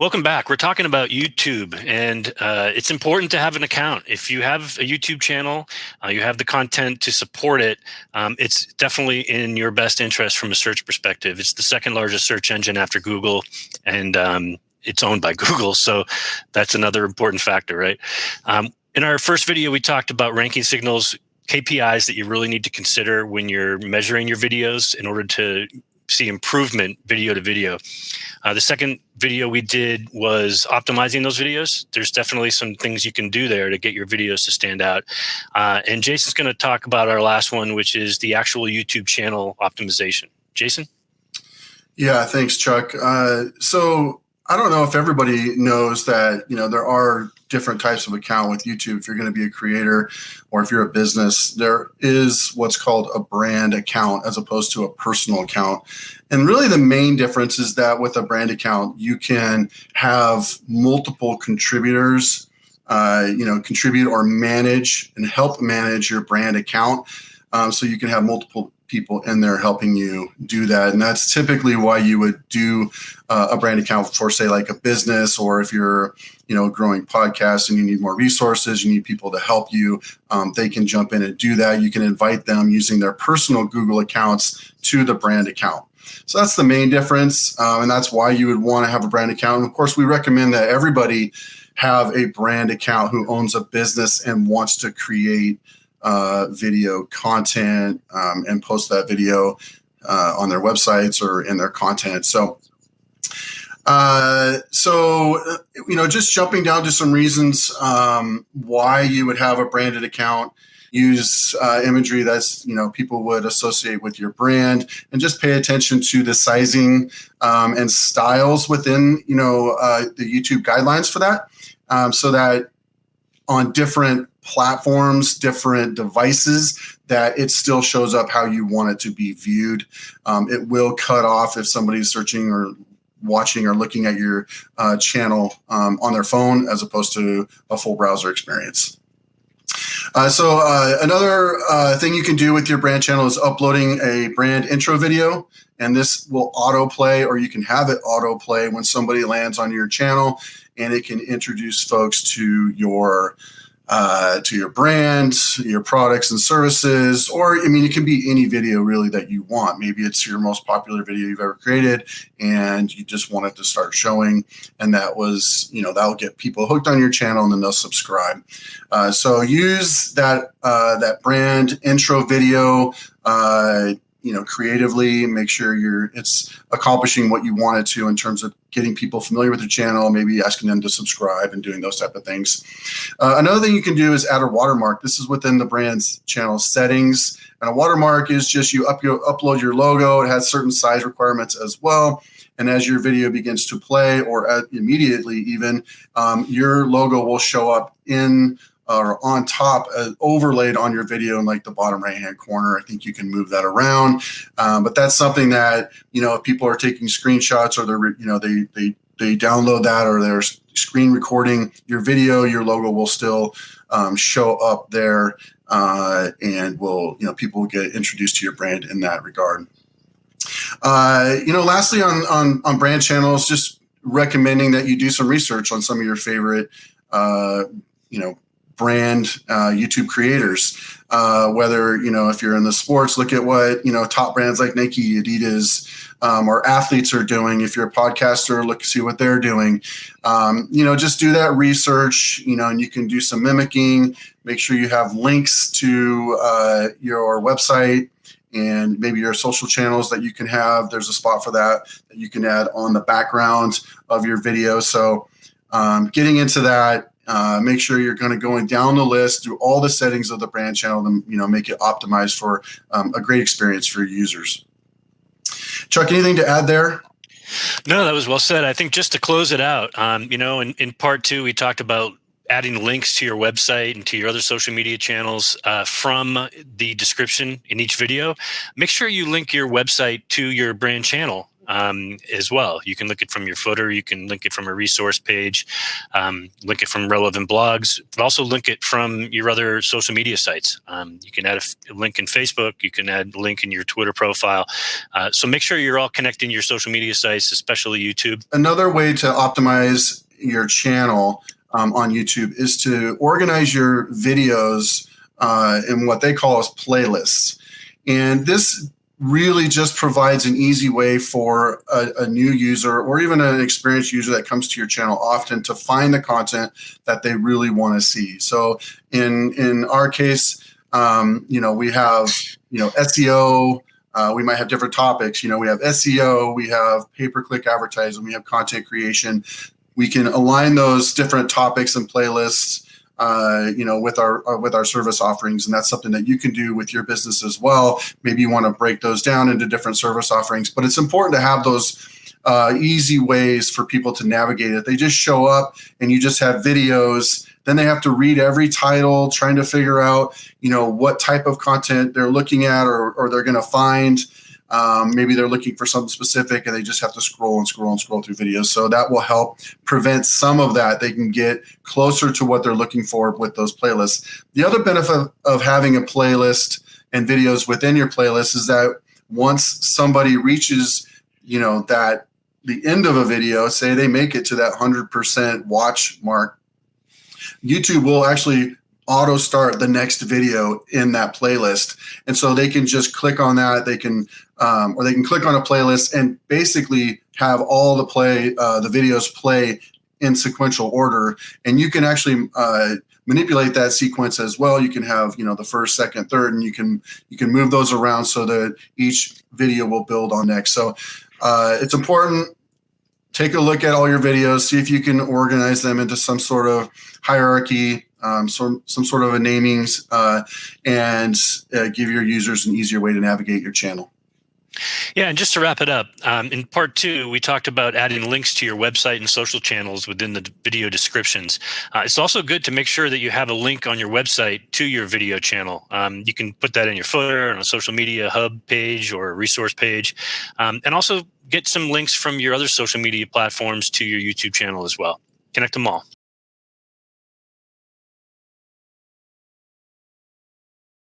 Welcome back. We're talking about YouTube, and it's important to have an account. If you have a YouTube channel, you have the content to support it, it's definitely in your best interest from a search perspective. It's the second largest search engine after Google, and it's owned by Google, so that's another important factor, right? In our first video, we talked about ranking signals, KPIs that you really need to consider when you're measuring your videos in order to see improvement video to video. The second video we did was optimizing those videos. There's definitely some things you can do there to get your videos to stand out. And Jason's going to talk about our last one, which is the actual YouTube channel optimization. Jason? Yeah, thanks, Chuck. So I don't know if everybody knows that, there are different types of account with YouTube. If you're going to be a creator or if you're a business, there is what's called a brand account as opposed to a personal account. And really the main difference is that with a brand account, you can have multiple contributors, contribute or manage and help manage your brand account. So you can have multiple people in there helping you do that. And that's typically why you would do a brand account for, say, like a business, or if you're, a growing podcast and you need more resources, you need people to help you, they can jump in and do that. You can invite them using their personal Google accounts to the brand account. So that's the main difference. And that's why you would want to have a brand account. And of course, we recommend that everybody have a brand account who owns a business and wants to create video content and post that video on their websites or in their content. So, just jumping down to some reasons why you would have a branded account. Use imagery that's, people would associate with your brand, and just pay attention to the sizing and styles within, the YouTube guidelines for that, so that on different platforms, different devices, that it still shows up how you want it to be viewed. It will cut off if somebody's searching or watching or looking at your channel on their phone as opposed to a full browser experience. Another thing you can do with your brand channel is uploading a brand intro video, and this will autoplay, or you can have it autoplay when somebody lands on your channel, and it can introduce folks to your brand, your products and services, or it can be any video really that you want. Maybe it's your most popular video you've ever created and you just want it to start showing, and that was, that'll get people hooked on your channel and then they'll subscribe. So use that brand intro video, creatively, make sure it's accomplishing what you want it to in terms of getting people familiar with your channel, maybe asking them to subscribe and doing those type of things. Another thing you can do is add a watermark. This is within the brand's channel settings. And a watermark is just you upload your logo. It has certain size requirements as well. And as your video begins to play, or immediately even, your logo will show up in or on top, overlaid on your video in like the bottom right-hand corner. I think you can move that around, but that's something that, if people are taking screenshots or they download that, or they're screen recording your video, your logo will still show up there, and people will get introduced to your brand in that regard. Lastly, on brand channels, just recommending that you do some research on some of your favorite, brand YouTube creators, whether, if you're in the sports, look at what, top brands like Nike, Adidas, or athletes are doing. If you're a podcaster, see what they're doing. Just do that research, and you can do some mimicking. Make sure you have links to your website and maybe your social channels that you can have. There's a spot for that you can add on the background of your video. So getting into that, make sure you're going down the list through all the settings of the brand channel and, make it optimized for a great experience for your users. Chuck, anything to add there? No, that was well said. I think just to close it out, in part two, we talked about adding links to your website and to your other social media channels from the description in each video. Make sure you link your website to your brand channel as well. You can link it from your footer. You can link it from a resource page, link it from relevant blogs, but also link it from your other social media sites. You can add a link in Facebook. You can add a link in your Twitter profile. So make sure you're all connecting your social media sites, especially YouTube. Another way to optimize your channel on YouTube is to organize your videos in what they call as playlists. And this really just provides an easy way for a new user or even an experienced user that comes to your channel often to find the content that they really want to see. So in our case, we have SEO. We might have different topics. We have SEO, we have pay-per-click advertising, we have content creation. We can align those different topics and playlists with our service offerings, and that's something that you can do with your business as well. Maybe you want to break those down into different service offerings, but it's important to have those easy ways for people to navigate it. They just show up and you just have videos. Then they have to read every title, trying to figure out what type of content they're looking at or they're going to find. Maybe they're looking for something specific and they just have to scroll and scroll and scroll through videos. So that will help prevent some of that. They can get closer to what they're looking for with those playlists. The other benefit of having a playlist and videos within your playlist is that once somebody reaches, that the end of a video, say they make it to that 100% watch mark, YouTube will actually auto start the next video in that playlist. And so they can just click on that. They can, or they can click on a playlist and basically have all the videos play in sequential order. And you can actually manipulate that sequence as well. You can have, the first, second, third, and you can move those around so that each video will build on next. So it's important. Take a look at all your videos, see if you can organize them into some sort of hierarchy, some sort of a namings, and give your users an easier way to navigate your channel. Yeah, and just to wrap it up, in part 2, we talked about adding links to your website and social channels within the video descriptions. It's also good to make sure that you have a link on your website to your video channel. You can put that in your footer on a social media hub page or a resource page, and also get some links from your other social media platforms to your YouTube channel as well. Connect them all.